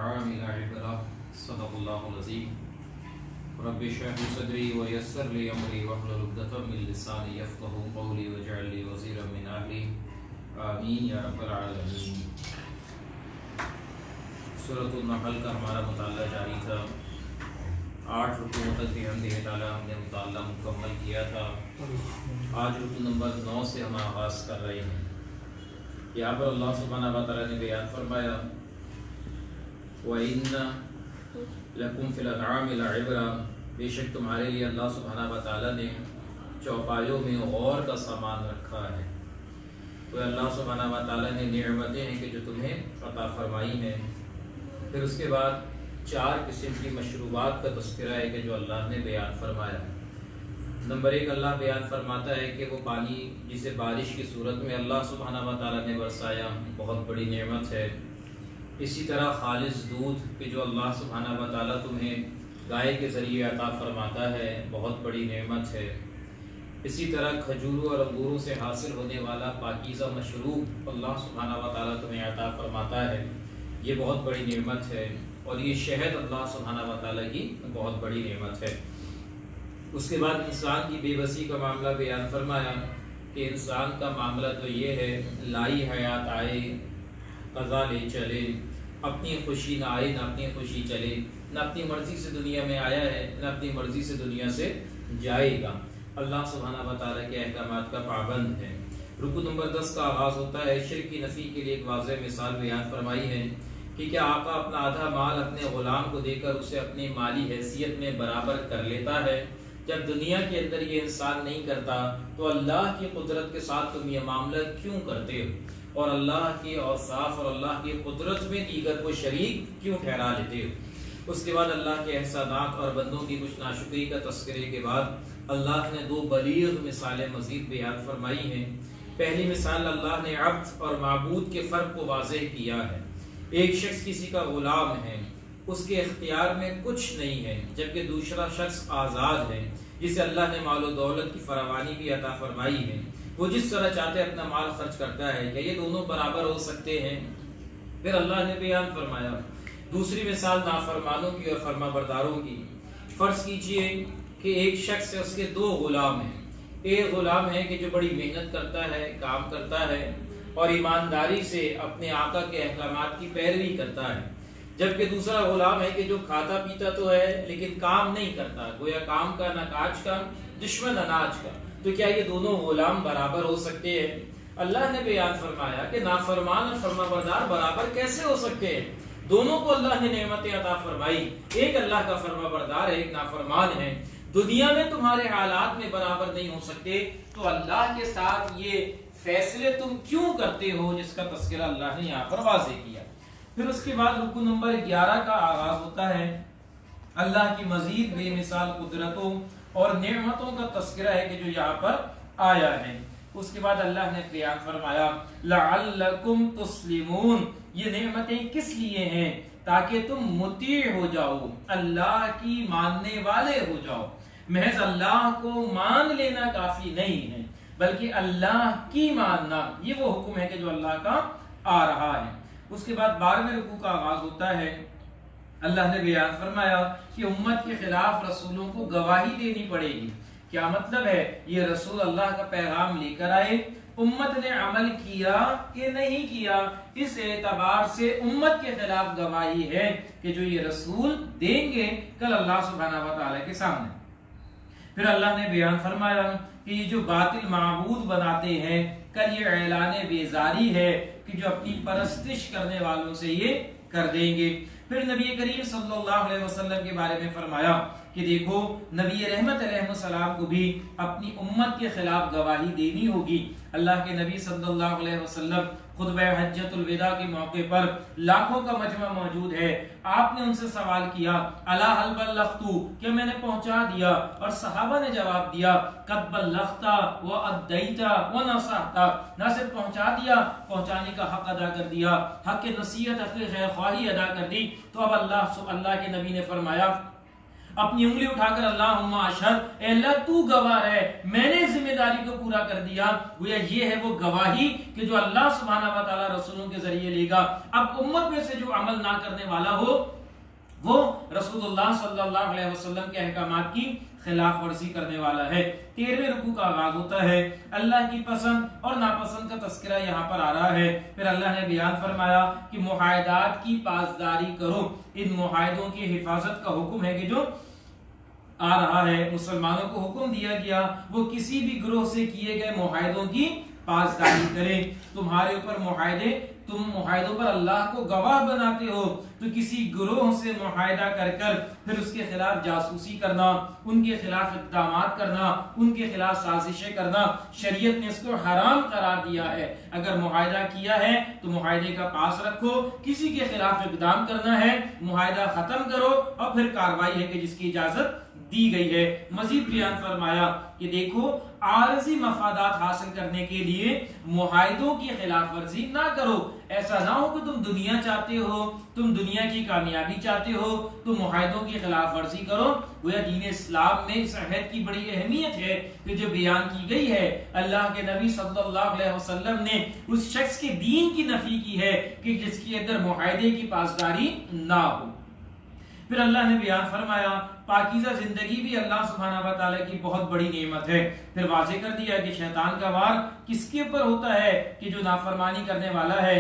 الأنعام لعبرة صدق الله العظيم رب اشرح لي صدري ويسر لي أمري واحلل عقدة من لساني يفقهوا قولي واجعل لي وزيرا من أهلي آمین یا رب العالمین۔ سورۃ النحل کا ہمارا مطالعہ جاری تھا۔ 8 رکوعوں تک بحمدہ تعالیٰ ہم نے مطالعہ مکمل کیا تھا۔ آج رکوع نمبر 9 سے ہم آغاز کر رہے ہیں۔ یہاں پر اللہ سبحانہ و تعالیٰ نے بیان فرمایا وَإِنَّ لَكُمْ فِي الْأَنْعَامِ لَعِبْرَةً، بے شک تمہارے لیے اللہ سبحانہ و تعالیٰ نے چوپایوں میں غور کا سامان رکھا ہے۔ تو اللہ سبحانہ و تعالیٰ نے نعمتیں ہیں کہ جو تمہیں عطا فرمائی ہیں۔ پھر اس کے بعد 4 قسم کی مشروبات کا تذکرہ ہے کہ جو اللہ نے بیان فرمایا۔ نمبر 1، اللہ بیان فرماتا ہے کہ وہ پانی جسے بارش کی صورت میں اللہ سبحانہ و تعالیٰ نے برسایا بہت بڑی نعمت ہے۔ اسی طرح خالص دودھ کہ جو اللہ سبحانہ و تعالیٰ تمہیں گائے کے ذریعے عطا فرماتا ہے بہت بڑی نعمت ہے۔ اسی طرح کھجوروں اور انگوروں سے حاصل ہونے والا پاکیزہ مشروب اللہ سبحانہ و تعالیٰ تمہیں عطا فرماتا ہے، یہ بہت بڑی نعمت ہے۔ اور یہ شہد اللہ سبحانہ و تعالیٰ کی بہت بڑی نعمت ہے۔ اس کے بعد انسان کی بے بسی کا معاملہ بیان فرمایا کہ انسان کا معاملہ تو یہ ہے لائی حیات آئے قضا لے چلے، اپنی خوشی نہ آئے نہ اپنی خوشی چلے، نہ اپنی مرضی سے دنیا میں آیا ہے نہ اپنی مرضی سے دنیا سے جائے گا۔ اللہ سبحانہ و تعالیٰ کے احکامات کا پابند ہے۔ رکوع نمبر 10 کا آغاز ہوتا ہے۔ شرک کی نفی کے لیے ایک واضح مثال بیان فرمائی ہے کہ کیا آقا اپنا آدھا مال اپنے غلام کو دے کر اسے اپنی مالی حیثیت میں برابر کر لیتا ہے؟ جب دنیا کے اندر یہ انسان نہیں کرتا تو اللہ کی قدرت کے ساتھ تم یہ معاملہ کیوں کرتے ہو؟ اور اللہ کی اوصاف اور اللہ کی قدرت میں دیگر کو شریک کیوں ٹھہرا لیتے ہو؟ اس کے بعد اللہ کے احسانات اور بندوں کی کچھ ناشکری کا تذکرے کے بعد اللہ نے 2 بلیغ مثالیں مزید بیان فرمائی ہیں۔ پہلی مثال اللہ نے عبد اور معبود کے فرق کو واضح کیا ہے۔ ایک شخص کسی کا غلام ہے، اس کے اختیار میں کچھ نہیں ہے، جبکہ دوسرا شخص آزاد ہے جسے اللہ نے مال و دولت کی فراوانی بھی عطا فرمائی ہے۔ وہ جس طرح چاہتے اپنا مال خرچ کرتا ہے، کیا یہ دونوں برابر ہو سکتے ہیں؟ پھر اللہ نے بیان فرمایا دوسری مثال نافرمانوں کی اور فرما برداروں کی۔ فرض کیجئے کہ ایک شخص ہے، اس کے 2 غلام ہیں۔ ایک غلام ہے کہ جو بڑی محنت کرتا ہے، کام کرتا ہے اور ایمانداری سے اپنے آقا کے احکامات کی پیروی کرتا ہے، جبکہ دوسرا غلام ہے کہ جو کھاتا پیتا تو ہے لیکن کام نہیں کرتا، گویا کام کا نہ کاج کا، دشمن اناج کا۔ تو کیا یہ دونوں غلام برابر ہو سکتے ہیں؟ اللہ نے بیان فرمایا کہ نافرمان اور فرما بردار برابر کیسے ہو سکتے ہیں؟ دونوں کو اللہ نے نعمتیں عطا فرمائی، ایک اللہ کا فرما بردار ہے، ایک نافرمان ہے۔ دنیا میں تمہارے حالات میں برابر نہیں ہو سکتے تو اللہ کے ساتھ یہ فیصلے تم کیوں کرتے ہو، جس کا تذکرہ اللہ نے یہاں پر واضح کیا۔ پھر اس کے بعد رکوع نمبر 11 کا آغاز ہوتا ہے۔ اللہ کی مزید بے مثال قدرتوں اور نعمتوں کا تذکرہ ہے کہ جو یہاں پر آیا ہے۔ اس کے بعد اللہ نے بیان فرمایا لعلکم تسلمون، یہ نعمتیں کس لیے ہیں؟ تاکہ تم مطیع ہو جاؤ، اللہ کی ماننے والے ہو جاؤ۔ محض اللہ کو مان لینا کافی نہیں ہے بلکہ اللہ کی ماننا، یہ وہ حکم ہے کہ جو اللہ کا آ رہا ہے۔ اس کے بعد 12ویں رکوع کا آغاز ہوتا ہے۔ اللہ نے بیان فرمایا کہ امت کے خلاف رسولوں کو گواہی دینی پڑے گی۔ کیا مطلب ہے؟ یہ رسول اللہ کا پیغام لے کر آئے، امت نے عمل کیا کہ نہیں کیا، اس اعتبار سے امت کے خلاف گواہی ہے کہ جو یہ رسول دیں گے کل اللہ سبحانہ و تعالیٰ کے سامنے۔ پھر اللہ نے بیان فرمایا کہ یہ جو باطل معبود بناتے ہیں کل یہ اعلان بیزاری ہے کہ جو اپنی پرستش کرنے والوں سے یہ کر دیں گے۔ پھر نبی کریم صلی اللہ علیہ وسلم کے بارے میں فرمایا کہ دیکھو نبی رحمت علیہ السلام کو بھی اپنی امت کے خلاف گواہی دینی ہوگی۔ اللہ کے نبی صلی اللہ علیہ وسلم خطبہ حجۃ الوداع کے موقع پر لاکھوں کا مجمع موجود ہے۔ آپ نے ان سے سوال کیا الا هل بلغت، کہ میں نے پہنچا دیا؟ اور صحابہ نے جواب دیا قد بلغت وادیت ونصحت، نہ صرف پہنچا دیا، پہنچانے کا حق ادا کر دیا، حق نصیحت، حق خیر خواہی ادا کر دی۔ تو اب اللہ کے نبی نے فرمایا اپنی انگلی اٹھا کر اللہم اشہد، اے اللہ تو گواہ ہے، میں نے ذمہ داری کو پورا کر دیا. گویا یہ ہے وہ گواہی کہ جو اللہ سبحانہ و تعالی رسولوں کے ذریعے لے گا. اب امت میں سے جو عمل نہ کرنے والا ہو وہ رسول اللہ صلی اللہ علیہ وسلم کے احکامات کی خلاف ورزی کرنے والا ہے. 13ویں رکوع کا آغاز ہوتا ہے. اللہ کی پسند اور ناپسند کا تذکرہ یہاں پر آ رہا ہے. پھر اللہ نے بیان فرمایا کہ معاہدات کی پاسداری کرو. ان معاہدوں کی حفاظت کا حکم ہے کہ جو آ رہا ہے، مسلمانوں کو حکم دیا گیا وہ کسی بھی گروہ سے کیے گئے معاہدوں کی پاسداری کریں. تمہارے اوپر معاہدے، تم معاہدوں پر اللہ کو گواہ بناتے ہو تو کسی گروہ سے معاہدہ کر کر پھر اس کے خلاف جاسوسی کرنا، ان کے خلاف اقدامات کرنا، ان کے خلاف سازشیں کرنا، شریعت نے اس کو حرام قرار دیا ہے. اگر معاہدہ کیا ہے تو معاہدے کا پاس رکھو، کسی کے خلاف اقدام کرنا ہے معاہدہ ختم کرو اور پھر کارروائی ہے کہ جس کی اجازت دی گئی ہے. مزید بیان فرمایا کہ دیکھو عارضی مفادات حاصل کرنے کے لیے معاہدوں کی خلاف ورزی نہ کرو. ایسا نہ ہو کہ تم دنیا چاہتے ہو، تم دنیا کی کامیابی چاہتے ہو تو معاہدوں کی خلاف ورزی کرو. گویا دین اسلام میں اس عہد کی بڑی اہمیت ہے کہ جو بیان کی گئی ہے اللہ کے نبی صلی اللہ علیہ وسلم نے اس شخص کے دین کی نفی کی ہے کہ جس کے اندر معاہدے کی پاسداری نہ ہو. پھر اللہ نے بیان فرمایا پاکیزہ زندگی بھی اللہ سبحانہ و تعالیٰ کی بہت بڑی نعمت ہے. پھر واضح کر دیا کہ شیطان کا وار کس کے اوپر ہوتا ہے کہ جو نافرمانی کرنے والا ہے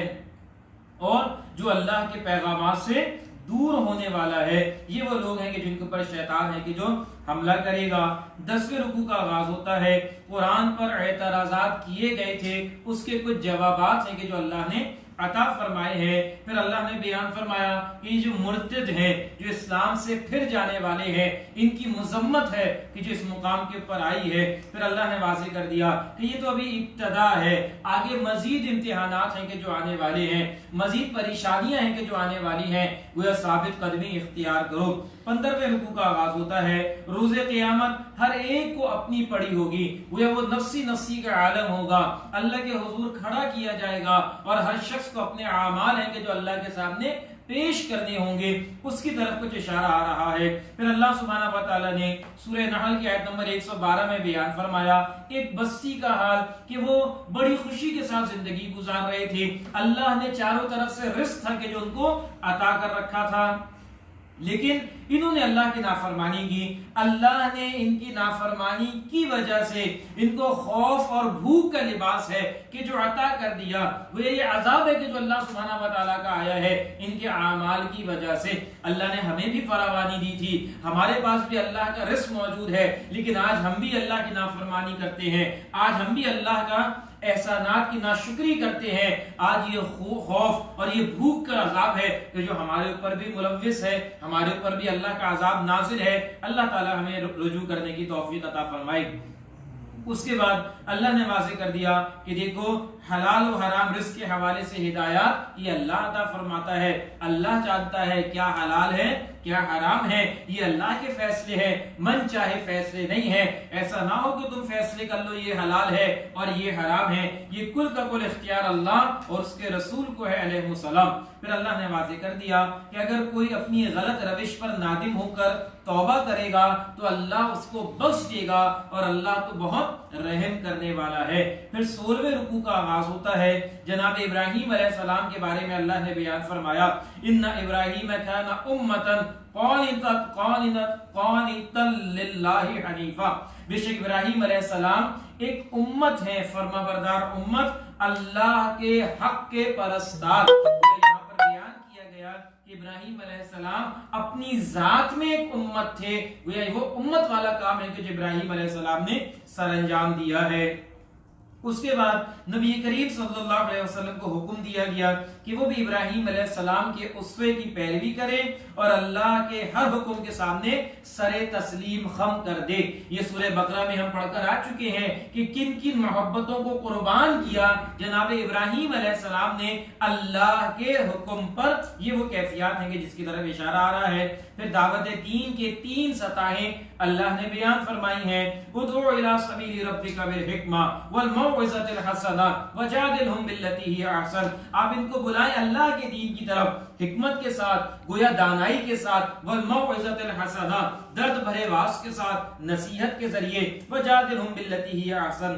اور جو اللہ کے پیغامات سے دور ہونے والا ہے. یہ وہ لوگ ہیں کہ جن کے اوپر شیطان ہے کہ جو حملہ کرے گا. 10ویں رکوع کا آغاز ہوتا ہے. قرآن پر اعتراضات کیے گئے تھے، اس کے کچھ جوابات ہیں کہ جو اللہ نے عطا فرمائے ہیں. پھر اللہ نے بیان فرمایا کہ یہ جو مرتد ہیں، جو اسلام سے پھر جانے والے ہیں، ان کی مذمت ہے کہ جو اس مقام کے اوپر آئی ہے. پھر اللہ نے واضح کر دیا کہ یہ تو ابھی ابتدا ہے، آگے مزید امتحانات ہیں کہ جو آنے والے ہیں، مزید پریشانیاں ہیں کہ جو آنے والی ہیں. گویا ثابت قدمی اختیار کرو. 15ویں رکوع کا آغاز ہوتا ہے. روز قیامت ہر ایک کو اپنی پڑی ہوگی. گویا وہ نفسی نفسی کا عالم ہوگا. اللہ کے حضور کھڑا کیا جائے گا اور ہر شخص کو اپنے اعمال ہیں کہ جو اللہ کے سامنے پیش کرنے ہوں گے. اس کی طرف کچھ اشارہ آ رہا ہے. پھر اللہ سبحانہ و تعالیٰ نے سورہ نحل کی آیت نمبر 112 میں بیان فرمایا ایک بستی کا حال کہ وہ بڑی خوشی کے ساتھ زندگی گزار رہے تھے. اللہ نے چاروں طرف سے رزق تھا کہ جو ان کو عطا کر رکھا تھا، لیکن انہوں نے اللہ کی نافرمانی کی. اللہ نے ان کی نافرمانی کی وجہ سے ان کو خوف اور بھوک کا لباس ہے کہ جو عطا کر دیا وہ یہ عذاب ہے کہ جو اللہ سبحانہ و تعالیٰ کا آیا ہے ان کے اعمال کی وجہ سے. اللہ نے ہمیں بھی فراوانی دی تھی، ہمارے پاس بھی اللہ کا رزق موجود ہے، لیکن آج ہم بھی اللہ کی نافرمانی کرتے ہیں. آج ہم بھی اللہ کا احسانات کی ناشکری کرتے ہیں. آج یہ خوف اور یہ بھوک کا عذاب ہے کہ جو ہمارے اوپر بھی ملوث ہے، ہمارے اوپر بھی اللہ کا عذاب نازل ہے. اللہ تعالی ہمیں رجوع کرنے کی توفیق عطا فرمائے. اس کے بعد اللہ نے واضح کر دیا کہ دیکھو حلال و حرام رزق کے حوالے سے ہدایات یہ اللہ عطا فرماتا ہے. اللہ جانتا ہے کیا حلال ہے کیا حرام ہے، یہ اللہ کے فیصلے ہیں، من چاہے فیصلے نہیں ہے. ایسا نہ ہو کہ تم فیصلے کر لو یہ حلال ہے اور یہ حرام ہے. یہ کل کا کل اختیار اللہ اور اس کے رسول کو ہے علیہ السلام. پھر اللہ نے واضح کر دیا کہ اگر کوئی اپنی غلط روش پر نادم ہو کر توبہ کرے گا تو اللہ اس کو بخش دے گا اور اللہ تو بہت رحم کرنے والا ہے. پھر 16ویں رکوع کا آغاز ہوتا ہے. جناب ابراہیم علیہ السلام کے بارے میں اللہ نے بیان فرمایا ان ابراہیم کان امتا قانتا للہ حنیفا. بے شک ابراہیم علیہ السلام ایک امت ہے، فرما بردار امت، اللہ کے حق کے پرستار. یہاں پر بیان کیا گیا کہ ابراہیم علیہ السلام اپنی ذات میں ایک امت تھے. وہ امت والا کام ہے کہ جو ابراہیم علیہ السلام نے سر انجام دیا ہے. اس کے بعد نبی کریم صلی اللہ علیہ وسلم کو حکم دیا گیا کہ وہ بھی ابراہیم علیہ السلام کے اسوے کی پیروی کرے اور اللہ کے ہر حکم کے سامنے سر تسلیم خم کر دے. یہ سورہ بقرہ میں ہم پڑھ کر آ چکے ہیں کہ کن کن محبتوں کو قربان کیا جناب ابراہیم علیہ السلام نے اللہ کے حکم پر. یہ وہ کیفیات ہیں کہ جس کی طرف اشارہ آ رہا ہے. پھر دعوت دین کے 3 سطحیں اللہ نے بیان فرمائی ہیں. ادعو الی سبیل ربک بالحکمہ والموعظۃ الحسنہ وجادلہم باللتی ہی احسن. آپ ان کو بلائیں اللہ کے دین کی طرف حکمت کے ساتھ، گویا دانائی کے ساتھ، والموعظۃ الحسنہ درد بھرے واعظ کے ساتھ، نصیحت کے ذریعے، وجادلہم باللتی ہی احسن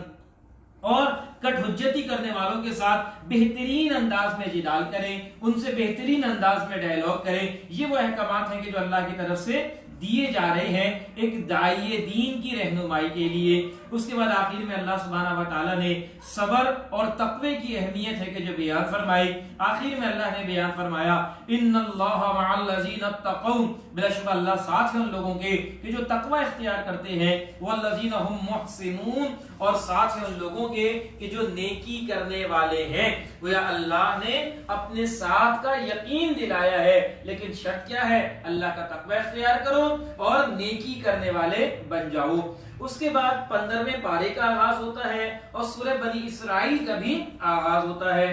اور کٹ حجتی کرنے والوں کے ساتھ بہترین انداز میں جدال کریں، ان سے بہترین انداز میں ڈائیلاگ کریں۔ یہ وہ احکامات ہیں کہ جو اللہ کی طرف سے دیے جا رہے ہیں ایک داعی دین کی رہنمائی کے لیے۔ اس کے بعد آخر میں اللہ سبحانہ و تعالیٰ نے صبر اور تقوی کی اہمیت ہے کہ جو بیان فرمائی۔ آخر میں اللہ نے بیان فرمایا ان اللہ مع الذین اتقوا، بلا شبہ اللہ ساتھ ہیں ان لوگوں کے کہ جو تقوی اختیار کرتے ہیں، والذین هم محسنون اور ساتھ ہیں ان لوگوں کے کہ جو نیکی کرنے والے ہیں۔ گویا اللہ نے اپنے ساتھ کا یقین دلایا ہے، لیکن شرط کیا ہے؟ اللہ کا تقوی اختیار کرو اور نیکی کرنے والے بن جاؤ۔ اس کے بعد 15ویں پارے کا آغاز ہوتا ہے اور سورہ بنی اسرائیل کا بھی آغاز ہوتا ہے۔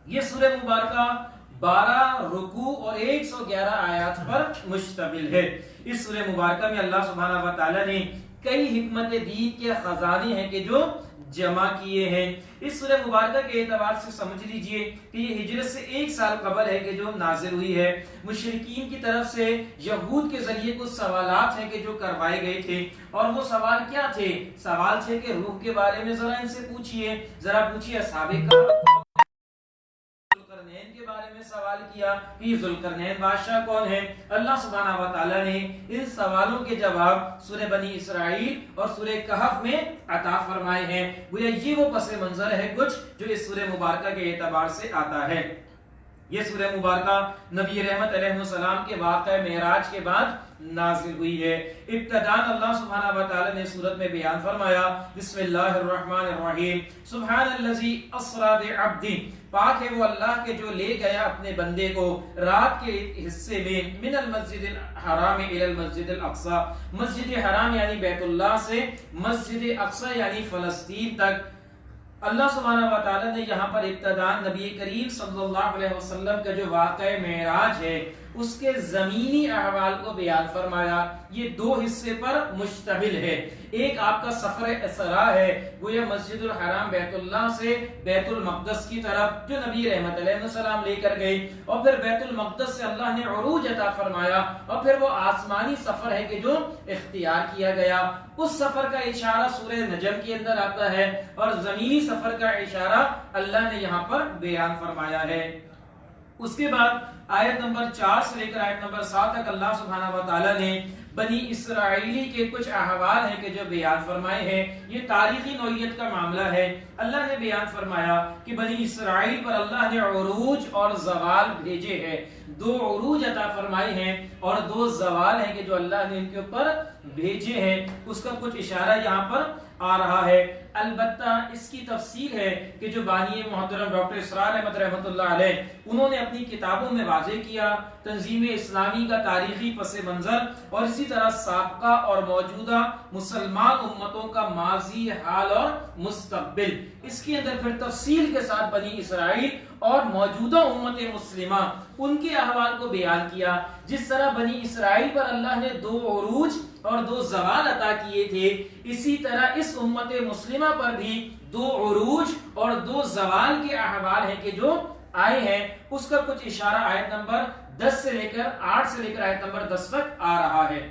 یہ سورہ مبارکہ 12 رکوع اور 111 آیات پر مشتمل ہے۔ اس سورہ مبارکہ میں اللہ سبحانہ و تعالی نے کئی حکمت دین کے خزانے ہیں کہ جو جمع کیے ہیں۔ اس سورہ مبارکہ کے اعتبار سے سمجھ لیجئے کہ یہ ہجرت سے 1 سال قبل ہے کہ جو نازل ہوئی ہے۔ مشرکین کی طرف سے یہود کے ذریعے کچھ سوالات ہیں کہ جو کروائے گئے تھے، اور وہ سوال کیا تھے؟ سوال تھے کہ روح کے بارے میں ذرا ان سے پوچھئے، ذرا پوچھئے اصحاب کہف ذوالقرنین کے بارے میں سوال کیا کہ یہ ذوالقرنین بادشاہ کون ہے؟ اللہ سبحانہ و تعالی نے ان سوالوں کے جواب سورہ بنی اسرائیل اور سورہ کہف میں عطا فرمائے ہیں۔ گویا یہ وہ پس منظر ہے کچھ جو اس سورہ مبارکہ کے اعتبار سے آتا ہے۔ یہ سورہ مبارکہ نبی رحمت علیہ السلام کے واقعہ معراج کے بعد نازل ہوئی ہے۔ ابتداءً اللہ سبحانہ و تعالی نے سورت میں بیان فرمایا بسم اللہ الرحمن الرحیم سبحان الذی اسری بعبدہ، پاک ہے وہ اللہ کے جو لے گیا اپنے بندے کو رات کے حصے میں من المسجد الحرام الی المسجد الاقصی، مسجد حرام یعنی بیت اللہ سے مسجد اقصی یعنی فلسطین تک۔ اللہ سبحانہ و تعالی نے یہاں پر ابتداء نبی کریم صلی اللہ علیہ وسلم کا جو واقعہ معراج ہے اس کے زمینی احوال کو بیان فرمایا۔ یہ 2 حصے پر مشتمل ہے۔ ایک آپ کا سفر اسرا ہے، گویا مسجد الحرام بیت اللہ سے بیت المقدس کی طرف جو نبی رحمت علیہ السلام لے کر گئے، اور پھر بیت المقدس سے اللہ نے عروج عطا فرمایا، اور پھر وہ آسمانی سفر ہے کہ جو اختیار کیا گیا۔ اس سفر کا اشارہ سورہ نجم کے اندر آتا ہے، اور زمینی سفر کا اشارہ اللہ نے یہاں پر بیان فرمایا ہے۔ اس کے بعد آیت نمبر 4 سے لے کر آیت نمبر 7 تک اللہ سبحانہ و تعالی نے بنی اسرائیلی کے کچھ احوال ہیں کہ جو بیان فرمائے ہیں۔ یہ تاریخی نوعیت کا معاملہ ہے۔ اللہ نے بیان فرمایا کہ بنی اسرائیل پر اللہ نے عروج اور زوال بھیجے ہیں، 2 عروج عطا فرمائے ہیں اور 2 زوال ہیں کہ جو اللہ نے ان کے اوپر بھیجے ہیں۔ اس کا کچھ اشارہ یہاں پر آ رہا ہے۔ البتہ اس کی تفصیل ہے کہ جو بانی محترم ڈاکٹر اسرار احمد رحمۃ اللہ علیہ انہوں نے اپنی کتابوں میں واضح کیا تنظیم اسلامی کا تاریخی پس منظر، اور اسی طرح سابقہ اور موجودہ مسلمان امتوں کا ماضی، حال اور مستقبل۔ اس کے اندر پھر تفصیل کے ساتھ بنی اسرائیل اور موجودہ امت مسلمہ ان کے احوال کو بیان کیا۔ جس طرح بنی اسرائیل پر اللہ نے 2 عروج اور 2 زوال عطا کیے تھے، اسی طرح اس امت مسلمہ پر بھی 2 عروج اور 2 زوال کے احوال ہیں کہ جو آئے ہیں۔ اس کا کچھ اشارہ آیت نمبر 10 سے لے کر 8 سے لے کر آیت نمبر 10 تک آ رہا ہے۔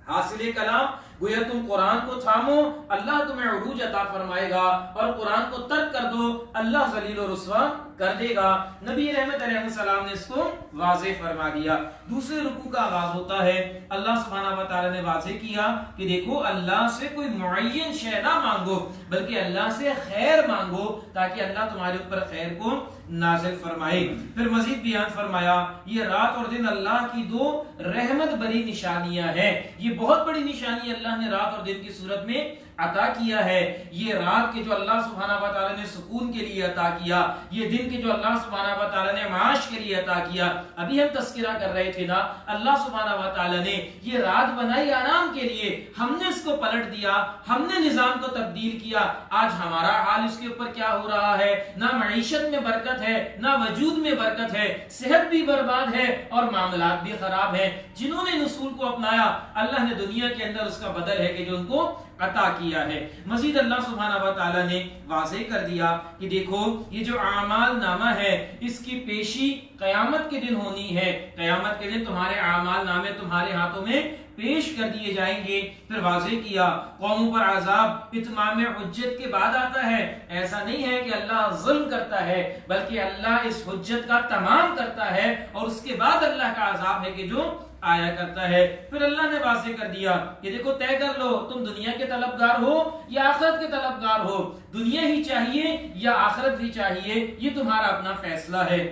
حاصل کلام گویا تم قرآن کو تھامو، اللہ تمہیں عروج عطا فرمائے گا، اور قرآن کو ترک کر دو، اللہ ذلیل و رسوا کر دے گا۔ نبی رحمت علیہ السلام نے اس کو واضح فرما دیا۔ دوسرے رکوع کا آغاز ہوتا ہے، اللہ سبحانہ و تعالی نے واضح کیا کہ دیکھو اللہ سے کوئی معین شے نہ مانگو بلکہ اللہ سے خیر مانگو تاکہ اللہ تمہارے اوپر خیر کو نازل فرمائے۔ پھر مزید بیان فرمایا یہ رات اور دن اللہ کی 2 رحمت بری نشانیاں ہیں۔ یہ بہت بڑی نشانی اللہ نے رات اور دن کی صورت میں عطا کیا ہے۔ یہ رات کے جو اللہ سبحانہ و تعالی نے سکون کے لیے عطا کیا، یہ دن کے جو اللہ سبحانہ و تعالی نے معاش کے لیے عطا کیا۔ ابھی ہم تذکرہ کر رہے تھے نا، اللہ سبحانہ و تعالی نے یہ رات بنائی آرام کے لیے، ہم نے اس کو پلٹ دیا، ہم نے نظام کو تبدیل کیا۔ آج ہمارا حال اس کے اوپر کیا ہو رہا ہے؟ نہ معیشت میں برکت ہے، نہ وجود میں برکت ہے، صحت بھی برباد ہے اور معاملات بھی خراب ہیں۔ جنہوں نے اصول کو اپنایا اللہ نے دنیا کے اندر اس کا بدل ہے کہ جو ان کو عطا کیا ہے۔ مزید اللہ سبحانہ و تعالی نے واضح کر دیا کہ دیکھو یہ جو اعمال نامہ ہے اس کی پیشی قیامت کے دن ہونی ہے، قیامت کے دن تمہارے اعمال نامے تمہارے ہاتھوں میں پیش کر دیے جائیں گے۔ پھر واضح کیا قوموں پر عذاب اتمام حجت کے بعد آتا ہے، ایسا نہیں ہے کہ اللہ ظلم کرتا ہے بلکہ اللہ اس حجت کا تمام کرتا ہے اور اس کے بعد اللہ کا عذاب ہے کہ جو آیا کرتا ہے۔ پھر اللہ نے واضح کر دیا کہ دیکھو طے کر لو تم دنیا کے طلبگار ہو یا آخرت کے طلبگار ہو، دنیا ہی چاہیے یا آخرت بھی چاہیے، یہ تمہارا اپنا فیصلہ ہے۔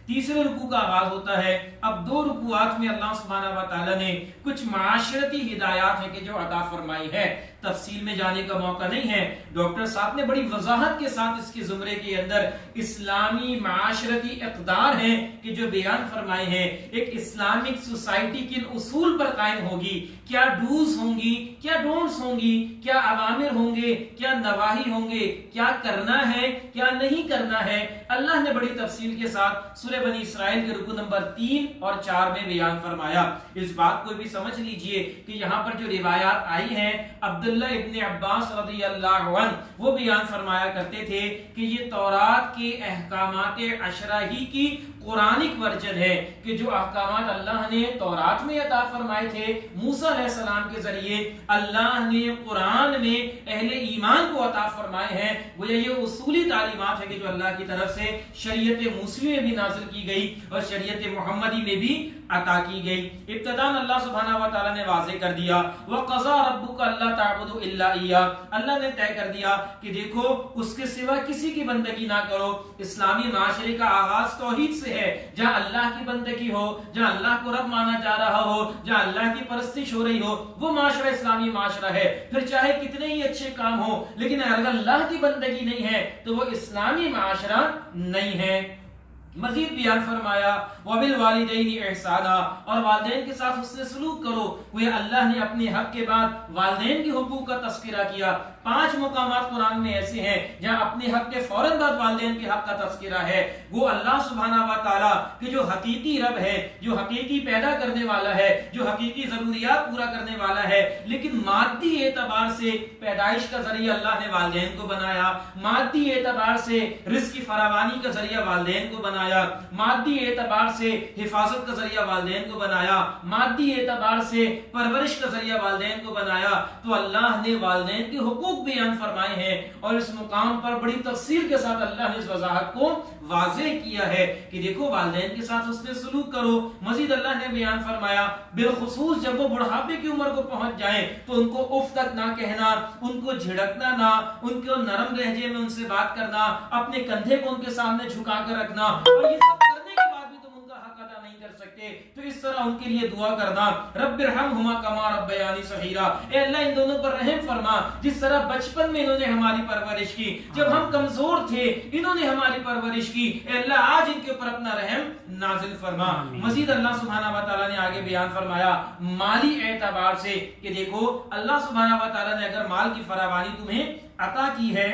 تیسرے رکوع کا آغاز ہوتا ہے۔ اب دو رکوعات میں اللہ سبحانہ و تعالی نے کچھ معاشرتی ہدایات ہیں کہ جو عطا فرمائی ہے، تفصیل میں جانے کا موقع نہیں ہے۔ ڈاکٹر صاحب نے بڑی وضاحت کے ساتھ اس کے زمرے کے اندر اسلامی معاشرتی اقدار ہیں کہ جو بیان فرمائے ہیں۔ ایک اسلامک سوسائٹی کن اصول پر قائم ہوگی، کیا ڈوز ہوں گی، کیا ڈونٹس ہوں گی، کیا اوامر ہوں گے، کیا نواہی ہوں گے، کیا کرنا ہے کیا نہیں کرنا ہے، اللہ نے بڑی تفصیل کے ساتھ سورہ بنی اسرائیل کے رکوع نمبر 3 اور 4 میں بیان فرمایا۔ اس بات کو بھی سمجھ لیجئے کہ یہاں پر جو روایات آئی ہیں عبداللہ ابن عباس رضی اللہ عنہ وہ بیان فرمایا کرتے تھے کہ یہ تورات کے احکامات عشرہ ہی کی قرآنک ورژن ہے کہ جو احکامات اللہ نے تورات میں عطا فرمائے تھے موسیٰ علیہ السلام کے ذریعے، اللہ نے قرآن میں اہل ایمان کو عطا فرمائے ہیں۔ گویا یہ اصولی تعلیمات ہے کہ جو اللہ کی طرف سے شریعت موسوی میں بھی نازل کی گئی اور شریعت محمدی میں بھی عطا کی گئی۔ ابتداً اللہ سبحانہ و تعالی نے واضح کر دیا وَقَضَى رَبُّكَ أَلَّا تَعْبُدُوا إِلَّا إِيَّاهُ، اللہ نے طے کر دیا کہ دیکھو اس کے سوا کسی کی بندگی نہ کرو۔ اسلامی معاشرے کا آغاز توحید سے ہے، جہاں اللہ کی بندگی ہو، جہاں اللہ کو رب مانا جا رہا ہو، جہاں اللہ کی پرستش ہو رہی ہو، وہ معاشرہ اسلامی معاشرہ ہے۔ پھر چاہے کتنے ہی اچھے کام ہو لیکن اگر اللہ کی بندگی نہیں ہے تو وہ اسلامی معاشرہ نہیں ہے۔ مزید بیان فرمایا وَبِالْوَالِدَيْنِ اِحْسَانًا، اور والدین کے ساتھ حسن سلوک کرو۔ وہ اللہ نے اپنے حق کے بعد والدین کے حقوق کا تذکرہ کیا۔ 5 مقامات قرآن میں ایسے ہیں جہاں اپنے حق کے فوراً بعد والدین کے حق کا تذکرہ ہے۔ وہ اللہ سبحانہ و تعالیٰ کہ جو حقیقی رب ہے، جو حقیقی پیدا کرنے والا ہے، جو حقیقی ضروریات پورا کرنے والا ہے، لیکن مادی اعتبار سے پیدائش کا ذریعہ اللہ نے والدین کو بنایا، مادی اعتبار سے رزق کی فراوانی کا ذریعہ والدین کو بنایا، مادی اعتبار سے حفاظت کا ذریعہ والدین کو بنایا، مادی اعتبار سے پرورش کا ذریعہ والدین کو بنایا۔ تو اللہ نے والدین کے حقوق بیان فرمائے ہیں اور اس مقام پر بڑی تفصیل کے ساتھ اللہ نے اس وضاحت کو واضح کیا ہے کہ دیکھو والدین کے ساتھ حسن سلوک کرو۔ مزید اللہ نے بیان فرمایا بالخصوص جب وہ بڑھاپے کی عمر کو پہنچ جائیں تو ان کو اف تک نہ کہنا، ان کو جھڑکنا نہ، ان کو نرم لہجے میں ان سے بات کرنا، اپنے کندھے کو ان کے سامنے جھکا کر رکھنا، اور یہ سب کرنے کے بعد بھی تم ان کا حق ادا نہیں کر سکتے تو اس طرح ان کے لیے دعا کرنا رب ارحمہما کما ربیانی صغیرا، اے اللہ ان دونوں پر رحم فرما جس طرح بچپن میں انہوں نے ہماری پرورش کی، جب ہم کمزور تھے انہوں نے ہماری پرورش کی، اے اللہ آج ان کے اوپر اپنا رحم نازل فرما۔ مزید اللہ سبحانہ و تعالی نے آگے بیان فرمایا مالی اعتبار سے کہ دیکھو اللہ سبحانہ و تعالی نے اگر مال کی فراوانی تمہیں عطا کی ہے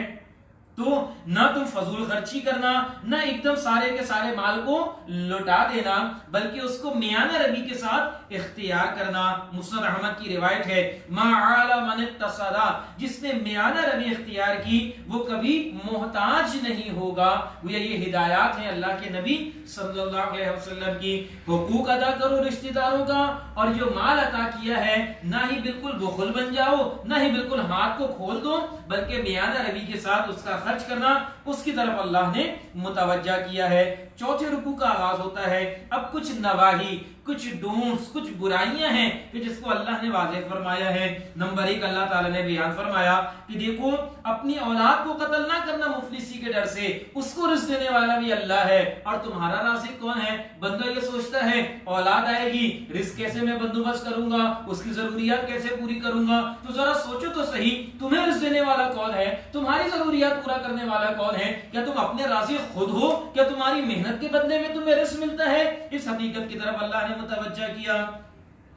تو نہ تم فضول خرچی کرنا، نہ ایک دم سارے کے سارے مال کو لوٹا دینا، بلکہ اس کو میانہ روی کے ساتھ اختیار کرنا۔ مسند احمد کی روایت ہے ما عال من اقتصد، جس نے میانہ روی اختیار کی وہ کبھی محتاج نہیں ہوگا۔ یہ ہدایات ہیں اللہ کے نبی صلی اللہ علیہ وسلم کی۔ حقوق ادا کرو رشتہ داروں کا، اور جو مال عطا کیا ہے نہ ہی بالکل بخل بن جاؤ، نہ ہی بالکل ہاتھ کو کھول دو، بلکہ میانہ روی کے ساتھ اس کا خرچ کرنا اس کی طرف اللہ نے متوجہ کیا ہے۔ چوتھے رکوع کا آغاز ہوتا ہے۔ اب کچھ نواہی، کچھ ڈونٹس، کچھ برائیاں ہیں کہ جس کو اللہ نے واضح فرمایا ہے۔ نمبر 1 اللہ تعالی نے بیان فرمایا کہ دیکھو اپنی اولاد کو قتل نہ کرنا مفلسی کے ڈر سے، اس کو رزق دینے والا بھی اللہ ہے اور تمہارا رازق کون ہے؟ بندہ یہ سوچتا ہے اولاد آئے گی، رزق کیسے میں بندوبست کروں گا، اس کی ضروریات کیسے پوری کروں گا، تو ذرا سوچو تو صحیح تمہیں رزق دینے والا کون ہے، تمہاری ضروریات پورا کرنے والا کون ہے؟ کیا تم اپنے رازق خود ہو؟ کیا تمہاری محنت کے بدلے میں تمہیں رزق ملتا ہے؟ اس حقیقت کی طرف اللہ نے متوجہ کیا۔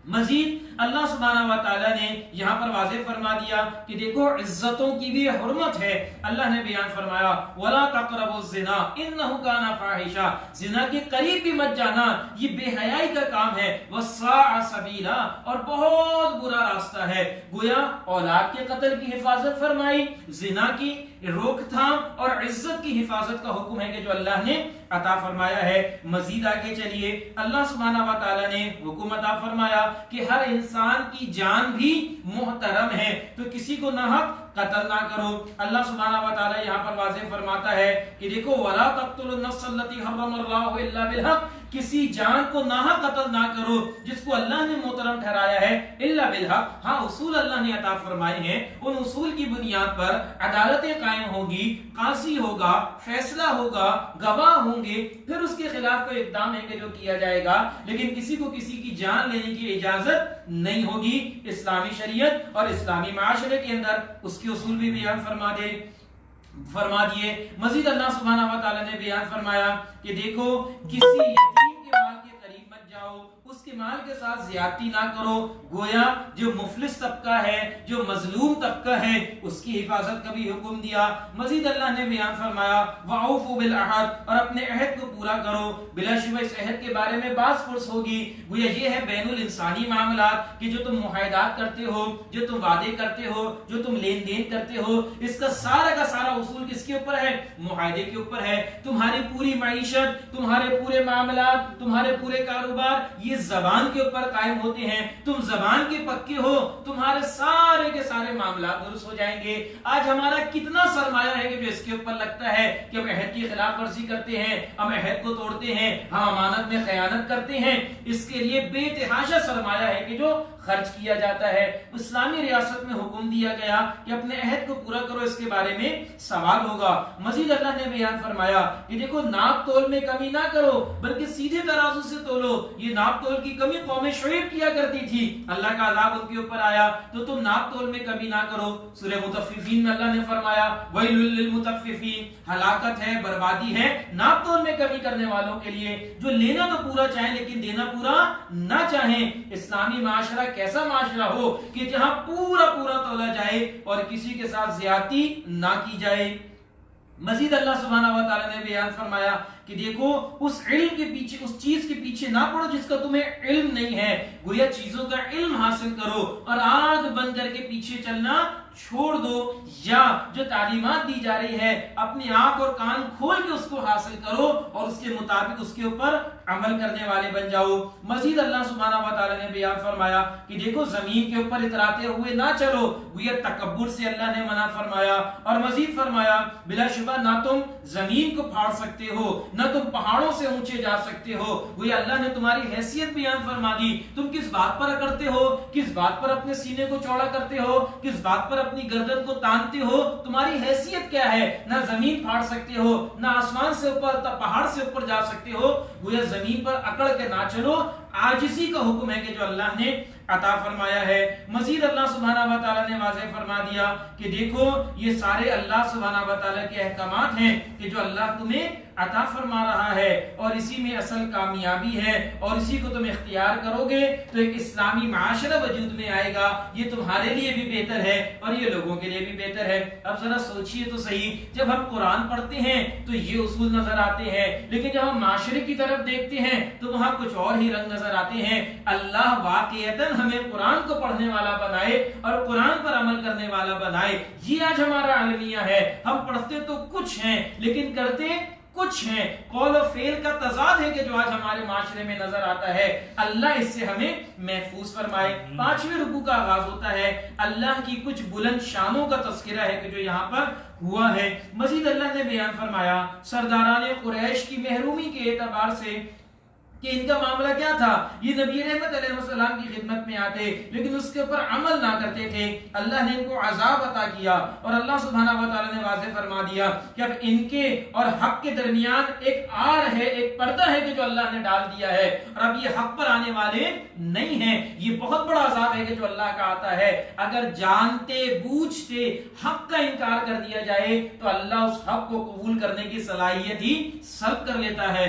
مزید اللہ سبحانہ و تعالیٰ نے یہاں پر واضح فرما دیا کہ دیکھو عزتوں کی بھی حرمت ہے. اللہ نے بیان فرمایا وَلَا تَقْرَبُوا الزِّنَا إِنَّهُ كَانَ فَاحِشًا، زنا کے قریب بھی مت جانا، یہ بے حیائی کا کام ہے. وَسَاءَ سَبِيلًا، اور بہت برا راستہ ہے. گویا اولاد کے قتل کی حفاظت فرمائی، زنا کی روک تھام اور عزت کی حفاظت کا حکم ہے کہ جو اللہ نے عطا فرمایا ہے. مزید آگے چلیے، اللہ سبحانہ و تعالیٰ نے حکم عطا فرمایا کہ ہر انسان کی جان بھی محترم ہے، تو کسی کو ناحق قتل نہ کرو. اللہ سبحانہ و تعالیٰ یہاں پر واضح فرماتا ہے کہ دیکھو وَلَا تَقْتُلُوا النَّفْسَ الَّتِي حَرَّمَ اللَّهُ إِلَّا بِالْحَقِّ، کسی جان کو ناحق قتل نہ کرو جس کو اللہ نے محترم ٹھہرایا ہے، الا بالحق، ہاں اصول اللہ نے عطا فرمائے ہیں، ان اصول کی بنیاد پر عدالتیں قائم ہوگی، قاضی ہوگا، فیصلہ ہوگا، گواہ ہوں گے، پھر اس کے خلاف کوئی اقدام ہے کہ جو کیا جائے گا، لیکن کسی کو کسی کی جان لینے کی اجازت نہیں ہوگی. اسلامی شریعت اور اسلامی معاشرے کے اندر اس کے اصول بھی بیان فرما دیے. مزید اللہ سبحانہ و تعالیٰ نے بیان فرمایا کہ دیکھو کسی یتیم کے مال کے قریب مت جاؤ، اس کے مال کے ساتھ زیادتی نہ کرو. گویا جو مفلس طبقہ ہے، جو مظلوم طبقہ ہے، اس کی حفاظت کا بھی حکم دیا. مزید اللہ نے بیان فرمایا وَأَوْفُوا بِالْعَهْدِ، اور اپنے عہد کو پورا کرو. بلا شبہ اس عہد کے بارے میں بات پرس ہوگی. گویا یہ ہے بین الانسانی معاملات کہ جو تم معاہدات کرتے ہو، جو تم وعدے کرتے ہو، جو تم لین دین کرتے ہو، اس کا سارا اصول کس کے اوپر ہے؟ معاہدے کے اوپر ہے. تمہاری پوری معیشت، تمہارے پورے معاملات، تمہارے پورے کاروبار یہ زبان کے اوپر قائم ہوتے ہیں. تم زبان کے پکے ہو، تمہارے سارے کے سارے معاملات درست ہو جائیں گے. آج ہمارا کتنا سرمایہ ہے کہ جو اس کے اوپر لگتا ہے کہ ہم عہد کی خلاف ورزی کرتے ہیں، ہم عہد کو توڑتے ہیں، ہم امانت میں خیانت کرتے ہیں. اس کے لیے بے تحاشا سرمایہ ہے کہ جو خرچ کیا جاتا ہے. اسلامی ریاست میں حکم دیا گیا کہ اپنے عہد کو پورا کرو، اس کے بارے میں سوال ہوگا. مزید اللہ نے بیان فرمایا کہ دیکھو ناپ تول میں کمی نہ کرو بلکہ سیدھے ترازو سے تولو. یہ ناپ تول کی کمی قوم شعیب کیا کرتی تھی، اللہ کا عذاب ان کے اوپر آیا تو تم ناپ تول میں کمی نہ کرو. سورہ مطففین میں اللہ نے فرمایا ویل للمطففین، ہلاکت ہے، بربادی ہے ناپ تول میں کمی کرنے والوں کے لیے، جو لینا تو پورا چاہیں لیکن دینا پورا نہ چاہیں. اسلامی معاشرہ کیسا معاشرہ ہو کہ جہاں پورا تولا جائے اور کسی کے ساتھ زیادتی نہ کی جائے. مزید اللہ سبحانہ و تعالیٰ نے بیان فرمایا کہ دیکھو اس علم کے پیچھے، اس چیز کے پیچھے نہ پڑو جس کا تمہیں علم نہیں ہے. گویا چیزوں کا علم حاصل کرو اور آگ بن کر کے پیچھے چلنا چھوڑ دو، یا جو تعلیمات دی جا رہی ہے اپنی آنکھ اور کان کھول کے اس کو حاصل کرو اور اس کے مطابق اس کے اوپر عمل کرنے والے بن جاؤ. مزید اللہ سبحانہ و تعالیٰ نے بیان فرمایا کہ دیکھو زمین کے اوپر اتراتے ہوئے نہ چلو. گویا تکبر سے اللہ نے منع فرمایا. اور مزید فرمایا بلا شبہ نہ تم زمین کو پھاڑ سکتے ہو، نہ تم پہاڑوں سے اونچے جا سکتے ہو. گویا اللہ نے تمہاری حیثیت بیان فرما دی. تم کس بات پر اکڑتے ہو، کس بات پر اپنے سینے کو چوڑا کرتے ہو، کس بات پر اپنی گردن کو تانتے ہو، تمہاری حیثیت کیا ہے؟ نہ زمین پھاڑ سکتے ہو، نہ آسمان سے اوپر پہاڑ سے اوپر جا سکتے ہو. گویا زمین پر اکڑ کے نہ چلو. عاجزی کا حکم ہے کہ جو اللہ نے عطا فرمایا ہے. مزید اللہ سبحانہ و تعالیٰ نے واضح فرما دیا کہ دیکھو یہ سارے اللہ سبحانہ و تعالیٰ کے احکامات ہیں کہ جو اللہ تمہیں عطا فرما رہا ہے، اور اسی میں اصل کامیابی ہے، اور اسی کو تم اختیار کرو گے تو ایک اسلامی معاشرہ وجود میں آئے گا. یہ تمہارے لیے بھی بہتر ہے اور یہ لوگوں کے لیے بھی بہتر ہے. اب ذرا سوچئے تو صحیح، جب ہم قرآن پڑھتے ہیں تو یہ اصول نظر آتے ہیں، لیکن جب ہم معاشرے کی طرف دیکھتے ہیں تو وہاں کچھ اور ہی رنگ نظر آتے ہیں. اللہ واقعتاً ہمیں قرآن کو پڑھنے والا بنائے اور قرآن پر عمل کرنے والا بنائے. یہ آج ہمارا المیہ ہے. ہم پڑھتے تو کچھ ہیں لیکن کرتے کچھ ہیں. قول و فعل کا تضاد ہے کہ جو آج ہمارے معاشرے میں نظر آتا ہے. اللہ اس سے ہمیں محفوظ فرمائے. 5ویں رکوع کا آغاز ہوتا ہے، اللہ کی کچھ بلند شانوں کا تذکرہ ہے کہ جو یہاں پر ہوا ہے. مزید اللہ نے بیان فرمایا سرداران قریش کی محرومی کے اعتبار سے کہ ان کا معاملہ کیا تھا. یہ نبی رحمت علیہ السلام کی خدمت میں آتے لیکن اس کے اوپر عمل نہ کرتے تھے. اللہ نے ان کو عذاب عطا کیا اور اللہ سبحانہ و تعالیٰ نے واضح فرما دیا کہ اب ان کے اور حق کے درمیان ایک آڑ ہے، ایک پردہ ہے کہ جو اللہ نے ڈال دیا ہے، اور اب یہ حق پر آنے والے نہیں ہیں. یہ بہت بڑا عذاب ہے کہ جو اللہ کا آتا ہے. اگر جانتے بوجھتے حق کا انکار کر دیا جائے تو اللہ اس حق کو قبول کرنے کی صلاحیت ہی سلب کر لیتا ہے.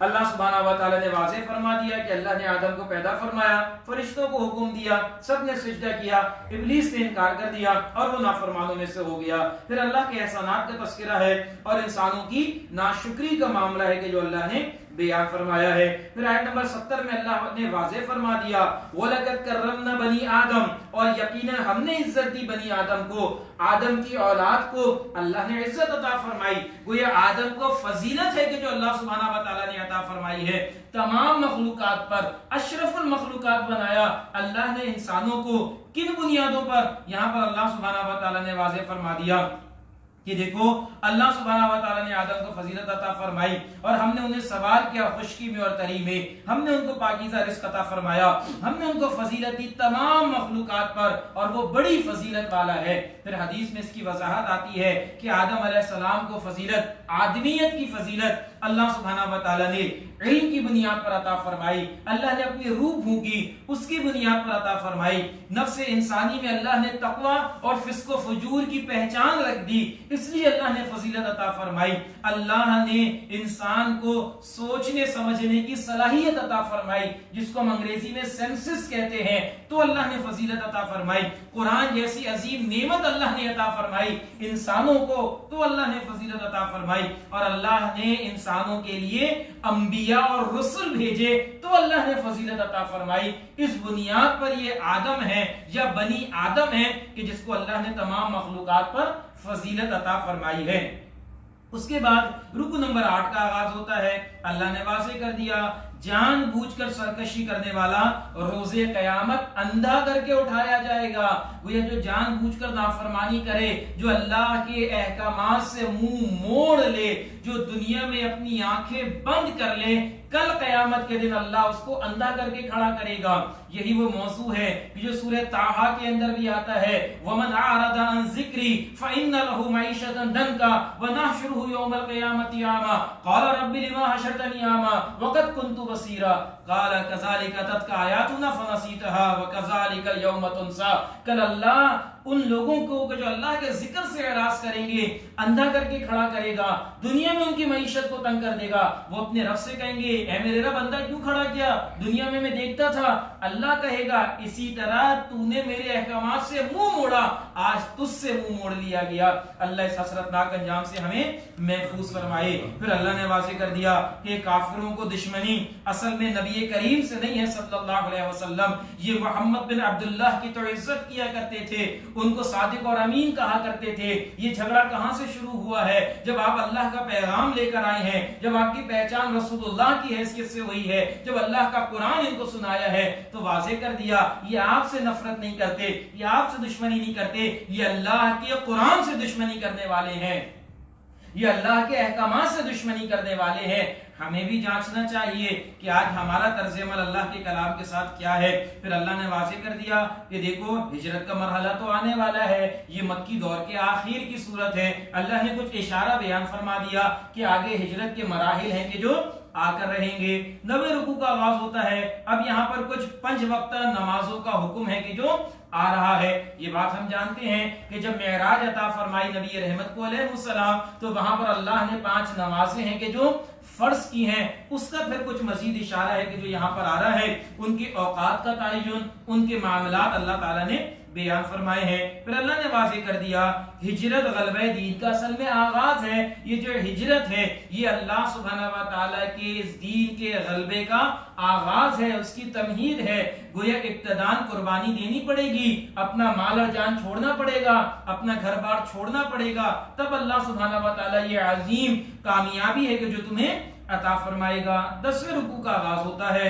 اللہ سبحانہ و تعالی نے واضح فرما دیا کہ اللہ نے آدم کو پیدا فرمایا، فرشتوں کو حکم دیا، سب نے سجدہ کیا، ابلیس نے انکار کر دیا اور وہ نافرمانوں میں سے ہو گیا۔ پھر اللہ کے احسانات کا تذکرہ ہے اور انسانوں کی ناشکری کا معاملہ ہے کہ جو اللہ نے بیان فرمایا ہے۔ پھر آیت نمبر 70 میں اللہ نے واضح فرما دیا وَلَقَدْ كَرَّمْنَا بَنِي آدم، اور یقیناً ہم نے عزت دی بنی آدم کو، آدم کی اولاد کو اللہ نے عزت عطا فرمائی۔ گویا آدم کو فضیلت ہے کہ جو اللہ سبحانہ و تعالیٰ نے عطا فرمائی ہے، تمام مخلوقات پر اشرف المخلوقات بنایا اللہ نے انسانوں کو۔ کن بنیادوں پر؟ یہاں پر اللہ سبحانہ و تعالیٰ نے واضح فرما دیا کہ دیکھو اللہ سبحانہ و تعالیٰ نے آدم کو فضیلت عطا فرمائی اور ہم نے انہیں سوار کیا خشکی میں اور تری میں، ہم نے ان کو پاکیزہ رزق عطا فرمایا، ہم نے ان کو فضیلت دی تمام مخلوقات پر، اور وہ بڑی فضیلت والا ہے۔ پھر حدیث میں اس کی وضاحت آتی ہے کہ آدم علیہ السلام کو فضیلت، آدمیت کی فضیلت اللہ سبحانہ و تعالیٰ نے علم کی بنیاد پر عطا فرمائی، اللہ نے اپنی روح پھونکی اس کی بنیاد پر عطا فرمائی، نفس انسانی میں اللہ نے تقوی اور فسق و فجور کی پہچان رکھ دی، اس لیے اللہ نے فضیلت عطا فرمائی۔ اللہ نے انسان کو سوچنے سمجھنے کی صلاحیت عطا فرمائی، جس کو ہم انگریزی میں سینسس کہتے ہیں، تو اللہ نے فضیلت عطا فرمائی۔ قرآن جیسی عظیم نعمت اللہ نے عطا فرمائی انسانوں کو، تو اللہ نے فضیلت عطا فرمائی۔ اور اللہ نے انسانوں کے لیے انبیاء اور رسل بھیجے، تو اللہ نے فضیلت عطا فرمائی۔ اس بنیاد پر یہ آدم ہے یا بنی آدم ہے کہ جس کو اللہ نے تمام مخلوقات پر فضیلت عطا فرمائی ہے۔ اس کے بعد رکو نمبر 8 کا آغاز ہوتا ہے۔ اللہ نے واضح کر دیا جان بوجھ کر سرکشی کرنے والا روز قیامت اندھا کر کے اٹھایا جائے گا۔ وہ جو جان بوجھ کر نافرمانی کرے، جو اللہ کے احکامات سے منہ موڑ لے، جو دنیا میں اپنی آنکھیں بند کر لے، کل قیامت کے دن اللہ اس کو اندھا کر کے کھڑا کرے گا۔ یہی وہ موضوع ہے جو سورہ طٰہٰ کے اندر بھی آتا ہے، وَمَنْ أَعْرَضَ عَنْ ذِكْرِي فَإِنَّ لَهُ مَعِيشَةً ضَنكًا وَنَحْشُرُهُ يَوْمَ الْقِيَامَةِ أَعْمَىٰ قَالَ رَبِّ لِمَ حَشَرْتَنِي أَعْمَىٰ وَقَدْ كُنتُ بَصِيرًا قَالَ كَذَلِكَ أَتَتْكَ آيَاتُنَا فَنَسِيتَهَا وَكَذَلِكَ الْيَوْمَ تُنسَىٰ۔ کل اللہ ان لوگوں کو جو اللہ کے ذکر سے اعراض کریں گے اندھا کر کے کھڑا کرے گا، دنیا میں ان کی معیشت کو تنگ کر دے گا۔ وہ اپنے رب سے کہیں گے اے میرے رب اندھا کیوں کھڑا کیا، دنیا میں دیکھتا تھا۔ اللہ کہے گا اسی طرح تو نے میرے احکامات سے منہ موڑا، آج تجھ سے منہ موڑ لیا گیا۔ اللہ اس حسرتناک انجام سے ہمیں محفوظ فرمائے۔ پھر اللہ نے واضح کر دیا کہ کافروں کو دشمنی اصل میں نبی کریم سے نہیں ہے صلی اللہ علیہ وسلم، یہ محمد بن عبداللہ کی تو عزت کیا کرتے تھے، ان کو صادق اور امین کہا کرتے تھے۔ یہ جھگڑا کہاں سے شروع ہوا ہے؟ جب آپ اللہ کا پیغام لے کر آئے ہیں، جب آپ کی پہچان رسول اللہ کی حیثیت سے ہوئی ہے، جب اللہ کا قرآن ان کو سنایا ہے، تو واضح کر دیا یہ آپ سے نفرت نہیں کرتے، یہ آپ سے دشمنی نہیں کرتے، یہ اللہ کے قرآن سے دشمنی کرنے والے ہیں، یہ اللہ کے احکامات سے دشمنی کرنے والے ہیں۔ ہمیں بھی جانچنا چاہیے کہ آج ہمارا طرز عمل اللہ کے کلام کے ساتھ کیا ہے۔ پھر اللہ نے واضح کر دیا کہ دیکھو ہجرت کا مرحلہ تو آنے والا ہے، یہ مکی دور کے آخر کی صورت ہے۔ اللہ نے کچھ اشارہ بیان فرما دیا کہ آگے ہجرت کے مراحل ہیں کہ جو آ کر رہیں گے۔ 90 رکوع کا آغاز ہوتا ہے۔ اب یہاں پر کچھ 5 وقتہ نمازوں کا حکم ہے کہ جو آ رہا ہے۔ یہ بات ہم جانتے ہیں کہ جب معراج عطا فرمائی نبی رحمت کو علیہ السلام، تو وہاں پر اللہ نے 5 نمازیں ہیں کہ جو فرض کی ہیں، اس کا پھر کچھ مزید اشارہ ہے کہ جو یہاں پر آ رہا ہے، ان کے اوقات کا تعین، ان کے معاملات اللہ تعالیٰ نے بیان فرمائے ہیں۔ پھر اللہ نے واضح کر دیا ہجرت غلبہ دین کا اصل میں آغاز ہے۔ یہ جو ہجرت ہے یہ اللہ سبحانہ و تعالیٰ کے اس دین کے غلبے کا آغاز ہے، اس کی تمہید ہے۔ گویا ابتداءً قربانی دینی پڑے گی، اپنا مال اور جان چھوڑنا پڑے گا، اپنا گھر بار چھوڑنا پڑے گا، تب اللہ سبحانہ و تعالیٰ یہ عظیم کامیابی ہے کہ جو تمہیں عطا فرمائے گا۔ 10ویں رکوع کا آغاز ہوتا ہے۔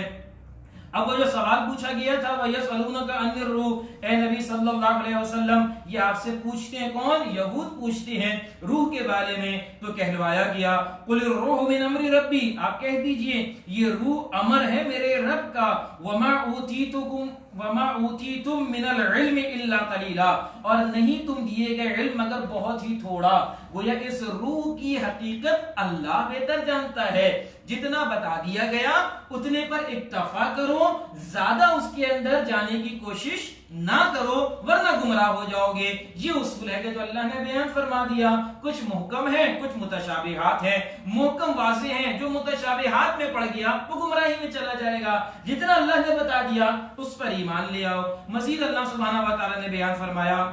اب وہ جو سوال پوچھا گیا تھا وَيَسْأَلُونَكَ عَنِ الرُّوحِ، اے نبی صلی اللہ علیہ وسلم یہ آپ سے پوچھتے ہیں، کون؟ یہود پوچھتے ہیں روح کے بارے میں، تو کہلوایا گیا قُلِ الرُّوحُ مِنْ أَمْرِ رَبِّي، آپ کہہ دیجئے یہ روح امر ہے میرے رب کا، وَمَا أُوتِيتُم وما اوتیتم من العلم الا قلیلا، اور نہیں تم دیے گئے علم مگر بہت ہی تھوڑا۔ گویا اس روح کی حقیقت اللہ بہتر جانتا ہے، جتنا بتا دیا گیا اتنے پر اکتفا کرو، زیادہ اس کے اندر جانے کی کوشش نہ کرو ورنہ گمراہ ہو جاؤ گے۔ یہ اصول ہے کہ جو اللہ نے بیان فرما دیا، کچھ محکم ہے کچھ متشابہات ہیں، محکم واضح ہیں، جو متشابہات میں پڑ گیا وہ گمراہی میں چلا جائے گا۔ جتنا اللہ نے بتا دیا اس پر ایمان لے آؤ۔ مزید اللہ سبحانہ و تعالی نے بیان فرمایا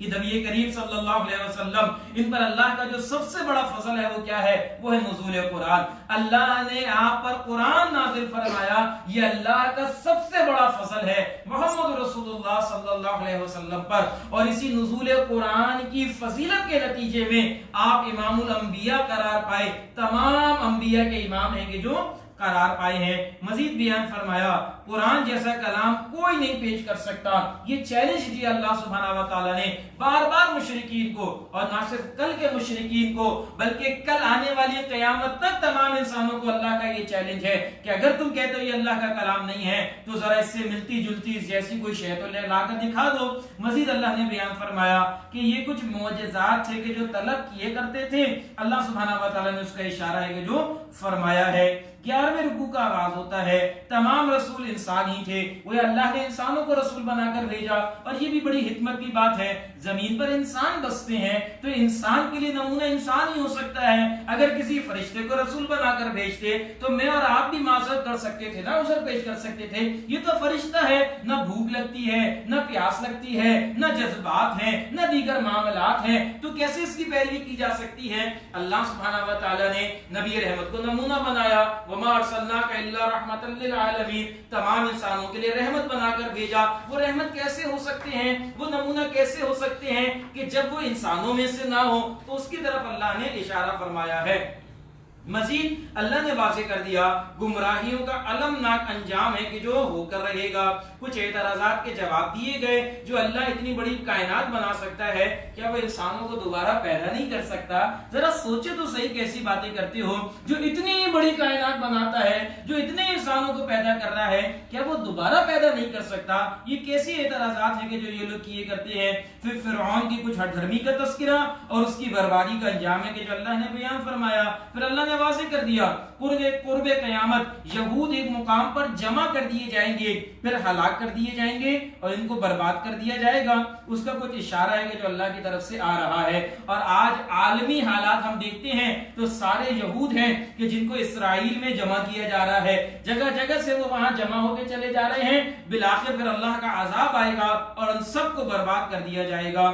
کہ نبی کریم صلی اللہ علیہ وسلم ان پر اللہ کا جو سب سے بڑا فضل ہے وہ کیا ہے؟ وہ ہے نزول قرآن۔ اللہ نے آپ پر قرآن نازل فرمایا، یہ اللہ کا سب سے بڑا فضل ہے محمد رسول اللہ صلی اللہ علیہ وسلم پر۔ اور اسی نزول قرآن کی فضیلت کے نتیجے میں آپ امام الانبیاء قرار پائے، تمام انبیاء کے امام ہیں کہ جو قرار پائے ہیں۔ مزید بیان فرمایا قرآن جیسا کلام کوئی نہیں پیش کر سکتا۔ یہ چیلنج دیا اللہ سبحانہ و تعالیٰ نے بار بار مشرکین کو، اور نہ صرف کل کے مشرکین کو بلکہ کل آنے والی قیامت تک تمام انسانوں کو اللہ کا یہ چیلنج ہے کہ اگر تم کہتے ہو یہ اللہ کا کلام نہیں ہے تو ذرا اس سے ملتی جلتی جیسی کوئی شے تو لا کر دکھا دو۔ مزید اللہ نے بیان فرمایا کہ یہ کچھ معجزات تھے کہ جو طلب کیے کرتے تھے، اللہ سبحانہ و تعالیٰ نے اس کا اشارہ ہے کہ جو فرمایا ہے۔ 11ویں رکوع کا آغاز ہوتا ہے، تمام رسول انسان ہی تھے، وہ اللہ نے انسانوں کو رسول بنا کر بھیجا۔ اور یہ بھی بڑی حکمت کی بات ہے، زمین پر انسان بستے ہیں تو انسان کے لیے نمونہ انسان ہی ہو سکتا ہے۔ اگر کسی فرشتے کو رسول بنا کر بھیجتے تو میں اور آپ بھی معذرت کر سکتے تھے، نہ عذر پیش کر سکتے تھے۔ یہ تو فرشتہ ہے، نہ بھوک لگتی ہے، نہ پیاس لگتی ہے، نہ جذبات ہیں، نہ دیگر معاملات ہیں، تو کیسے اس کی پیروی کی جا سکتی ہے؟ اللہ سبحانہ و تعالیٰ نے نبی رحمت کو نمونہ بنایا، وما ارسلناک الا رحمۃ للعالمین، تمام انسانوں کے لیے رحمت بنا کر بھیجا۔ وہ رحمت کیسے ہو سکتے ہیں، وہ نمونہ کیسے ہو سکتے ہیں کہ جب وہ انسانوں میں سے نہ ہو تو اس کی طرف اللہ نے اشارہ فرمایا ہے۔ مزید اللہ نے واضح کر دیا گمراہیوں کا المناک انجام ہے کہ جو ہو کر رہے گا۔ کچھ اعتراضات کے جواب دیے گئے، جو اللہ اتنی بڑی کائنات بنا سکتا ہے کیا وہ انسانوں کو دوبارہ پیدا نہیں کر سکتا؟ ذرا سوچے تو صحیح کیسی باتیں کرتے ہو، جو اتنی بڑی کائنات بناتا ہے، جو اتنے انسانوں کو پیدا کر رہا ہے، کیا وہ دوبارہ پیدا نہیں کر سکتا؟ یہ کیسی اعتراضات ہیں کہ جو یہ لوگ کیے کرتے ہیں۔ پھر فرعون کی کچھ ہٹ دھرمی کا تذکرہ اور اس کی بربادی کا انجام ہے کہ جو اللہ نے بیان فرمایا۔ پھر اللہ نے واضح کر دیا قرب قیامت یہود ایک مقام پر جمع کر دیے جائیں گے، پھر ہلاک کر دیے جائیں گے اور ان کو برباد کر دیا جائے گا۔ اس کا کچھ اشارہ ہے کہ جو اللہ کی طرف سے آ رہا ہے۔ اور آج عالمی حالات ہم دیکھتے ہیں تو سارے یہود ہیں کہ جن کو اسرائیل میں جمع کیا جا رہا ہے، جگہ جگہ سے وہ وہاں جمع ہو کے چلے جا رہے ہیں۔ بالآخر پھر اللہ کا عذاب آئے گا اور ان سب کو برباد کر دیا جائے گا۔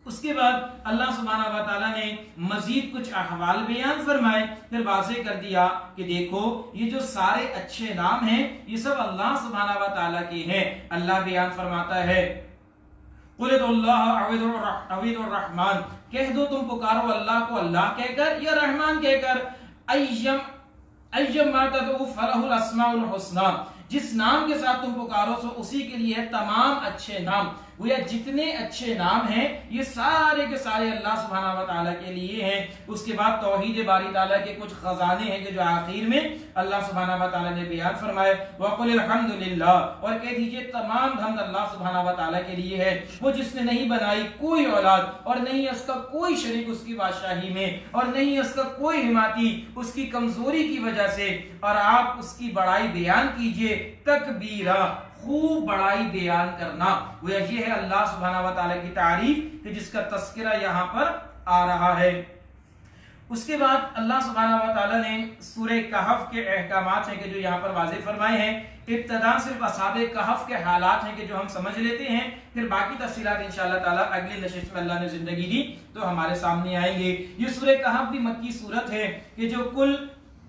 اس کے بعد اللہ سبحانہ و تعالیٰ نے مزید کچھ احوال بیان فرمائے، پھر واضح کر دیا کہ دیکھو یہ جو سارے اچھے نام ہیں یہ سب اللہ سبحانہ و تعالیٰ کے ہیں۔ اللہ بیان فرماتا ہے قُلِ ادْعُوا اللَّهَ أَوِ ادْعُوا الرَّحْمَنَ، کہہ دو تم پکارو اللہ کو اللہ کہہ کر یا رحمان کہہ کر، أَيَّمَّا تَدْعُوا فَلَهُ الْأَسْمَاءُ الْحُسْنَى، جس نام کے ساتھ تم پکارو سو اسی کے لیے ہے تمام اچھے نام۔ گویا جتنے اچھے نام ہیں یہ سارے کے سارے اللہ سبحانہ و تعالیٰ کے لیے ہیں۔ اس کے بعد توحید باری تعالیٰ کے کچھ خزانے ہیں کہ جو آخر میں اللہ سبحانہ و تعالیٰ نے بیان فرمائے وَقُلِ الْحَمْدُ لِلَّهِ، اور کہہ دیجئے تمام حمد اللہ سبحانہ و تعالیٰ کے لیے ہے، وہ جس نے نہیں بنائی کوئی اولاد اور نہیں اس کا کوئی شریک اس کی بادشاہی میں اور نہیں اس کا کوئی حمایتی اس کی کمزوری کی وجہ سے، اور آپ اس کی بڑائی بیان کیجئے تکبیرہ، خوب بڑائی بیان کرنا۔ وہ یہ ہے اللہ سبحانہ و تعالیٰ کی تعریف کہ جس کا تذکرہ یہاں پر آ رہا ہے۔ اس کے بعد اللہ سبحانہ و تعالیٰ نے سورہ کہف کے احکامات ہیں کہ جو یہاں پر واضح فرمائے ہیں۔ ابتدا صرف اصحاب کہف کے حالات ہیں کہ جو ہم سمجھ لیتے ہیں، پھر باقی تفصیلات انشاءاللہ تعالیٰ اگلی نشست میں اللہ نے زندگی دی تو ہمارے سامنے آئیں گے۔ یہ سورہ کہف بھی مکی سورت ہے کہ جو کل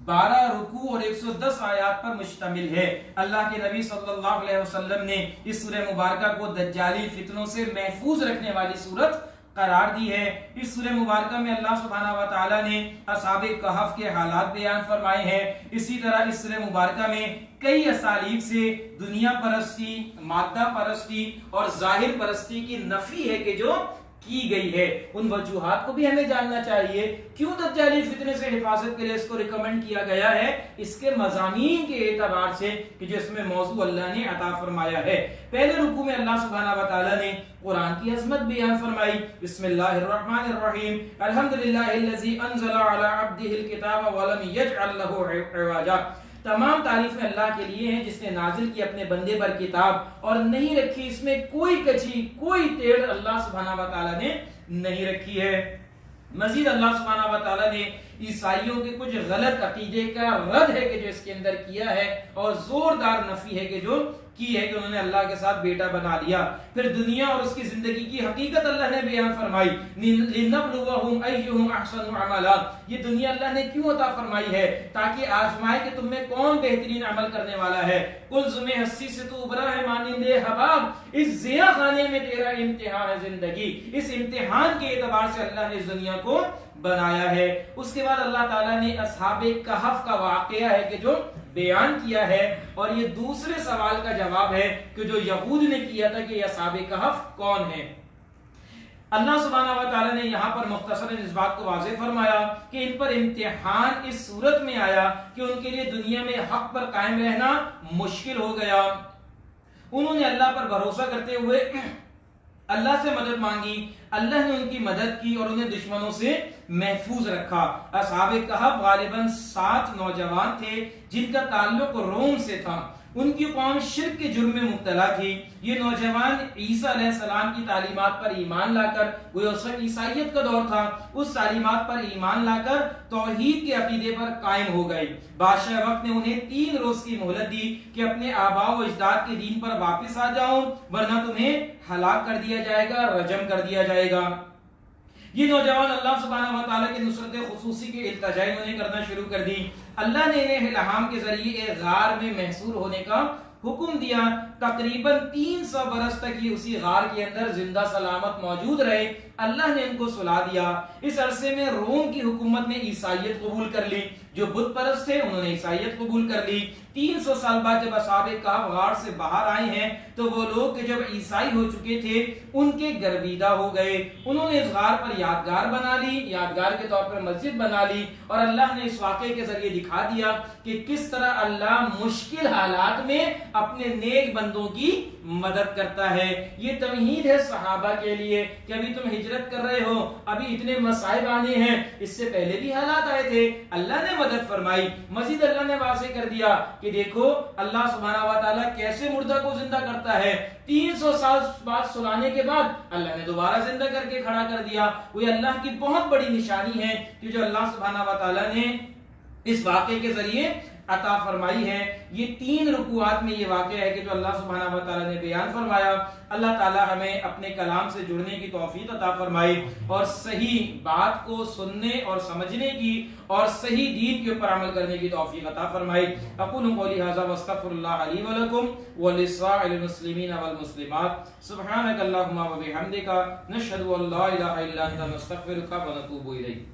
12 رکوع اور 110 آیات پر مشتمل ہے۔ اللہ کے نبی صلی اللہ علیہ وسلم نے اس سورہ مبارکہ کو دجالی فتنوں سے محفوظ رکھنے والی سورت قرار دی ہے۔ اس سورہ مبارکہ میں اللہ سبحانہ و تعالیٰ نے اصحاب کہف کے حالات بیان فرمائے ہیں۔ اسی طرح اس سورہ مبارکہ میں کئی اسالیب سے دنیا پرستی، مادہ پرستی اور ظاہر پرستی کی نفی ہے کہ جو کی گئی ہے، ان وجوہات کو بھی ہمیں جاننا چاہیے۔ کیوں دجالی فتنے سے حفاظت کے لیے اس کو ریکمنڈ کیا گیا ہے؟ اس کے مضامین کے اعتبار سے کہ جو اس میں موضوع اللہ نے عطا فرمایا ہے۔ پہلے رکوع میں اللہ سبحانہ و تعالی نے قرآن کی عظمت بیان فرمائی، بسم اللہ الرحمن الرحیم، الحمدللہ الذی انزل علی عبدہ الکتاب ولم یجعل لہ عوجا۔ تمام تعریفیں اللہ کے لیے ہیں جس نے نازل کی اپنے بندے پر کتاب اور نہیں رکھی اس میں کوئی کچھی، کوئی ٹیڑھ اللہ سبحانہ و تعالی نے نہیں رکھی ہے۔ مزید اللہ سبحانہ و تعالی نے عیسائیوں کے کچھ غلط عقیدے کا رد ہے کہ جو اس کے اندر کیا ہے، اور زوردار نفی ہے کہ جو کی ہے کہ انہوں نے اللہ کے ساتھ بیٹا بنا لیا۔ پھر دنیا اور اس کی زندگی کی حقیقت اللہ نے بیان فرمائی، لِنَبْلُوَهُمْ أَيُّهُمْ أَحْسَنُ عَمَلًا۔ یہ دنیا اللہ نے کیوں عطا فرمائی ہے؟ تاکہ آزمائے کہ تم میں کون بہترین عمل کرنے والا ہے۔ کل زمیں ہستی سے تو ابھرا ہے مانند حباب، اس ضیاء خانے میں تیرا امتحان ہے زندگی۔ اس امتحان کے اعتبار سے اللہ نے اس دنیا کو بنایا ہے۔ اس کے بعد اللہ تعالیٰ نے اصحاب کہف کا واقعہ ہے کہ جو بیان کیا ہے، اور یہ دوسرے سوال کا جواب ہے کہ جو یہود نے کیا تھا کہ یہ اصحاب کہف کون ہیں۔ اللہ سبحانہ و تعالیٰ نے یہاں پر مختصراً اس بات کو واضح فرمایا کہ ان پر امتحان اس صورت میں آیا کہ ان کے لیے دنیا میں حق پر قائم رہنا مشکل ہو گیا۔ انہوں نے اللہ پر بھروسہ کرتے ہوئے اللہ سے مدد مانگی، اللہ نے ان کی مدد کی اور انہیں دشمنوں سے محفوظ رکھا۔ اصحاب کہف غالباً 7 نوجوان تھے جن کا تعلق روم سے تھا۔ ان کی قوم شرک کے جرم میں مبتلا تھی۔ یہ نوجوان عیسیٰ علیہ السلام کی تعلیمات پر ایمان لا کر، وہ اس وقت عیسائیت کا دور تھا، اس تعلیمات پر ایمان لا کر توحید کے عقیدے پر قائم ہو گئے۔ بادشاہ وقت نے انہیں 3 روز کی مہلت دی کہ اپنے آباء و اجداد کے دین پر واپس آ جاؤ، ورنہ تمہیں ہلاک کر دیا جائے گا، رجم کر دیا جائے گا۔ یہ نوجوان اللہ سبحانہ و تعالیٰ کی نصرت خصوصی کے التجائی انہیں کرنا شروع کر دی۔ اللہ نے انہیں الہام کے ذریعے ایک غار میں محصور ہونے کا حکم دیا۔ تقریباً 300 برس تک یہ اسی غار کے اندر زندہ سلامت موجود رہے۔ اللہ نے ان کو سلا دیا۔ اس عرصے میں روم کی حکومت نے عیسائیت قبول کر لی۔ جو بت پرست تھے انہوں نے عیسائیت قبول کر لی۔ 300 سال بعد جب اصحاب کہف غار سے باہر آئے ہیں تو وہ لوگ کہ جب عیسائی ہو چکے تھے ان کے گرویدہ ہو گئے۔ انہوں نے اس غار پر یادگار بنا لی، یادگار کے طور پر مسجد بنا لی، اور اللہ نے اس واقعے کے ذریعے دکھا دیا کہ کس طرح اللہ مشکل حالات میں اپنے نیک بندوں کی مدد کرتا ہے۔ یہ تمہید ہے صحابہ کے لیے کہ ابھی تم ہجرت کر رہے ہو، ابھی اتنے مصائب آنے ہیں، اس سے پہلے بھی حالات آئے تھے، اللہ نے مدد فرمائی۔ مزید اللہ نے واضح کر دیا کہ دیکھو اللہ سبحانہ و تعالیٰ کیسے مردہ کو زندہ کرتا ہے۔ 300 سال بعد سلانے کے بعد اللہ نے دوبارہ زندہ کر کے کھڑا کر دیا۔ وہ اللہ کی بہت بڑی نشانی ہے کہ جو اللہ سبحانہ و تعالیٰ نے اس واقعے کے ذریعے عطا فرمائی ہے۔ یہ 3 رکوعات میں یہ واقعہ ہے کہ جو اللہ سبحانہ و تعالیٰ نے بیان فرمایا۔ اللہ تعالیٰ ہمیں اپنے کلام سے جڑنے کی توفیق عطا فرمائے اور صحیح بات کو سننے اور سمجھنے کی اور صحیح دین کے اوپر عمل کرنے کی توفیق عطا فرمائے۔ اقول قولی ھذا واستغفر اللہ لی ولکم ولسائر المسلمین والمسلمات۔ سبحانک اللہم وبحمدک، نشہد ان لا الہ الا انت، نستغفرک ونتوب الیک۔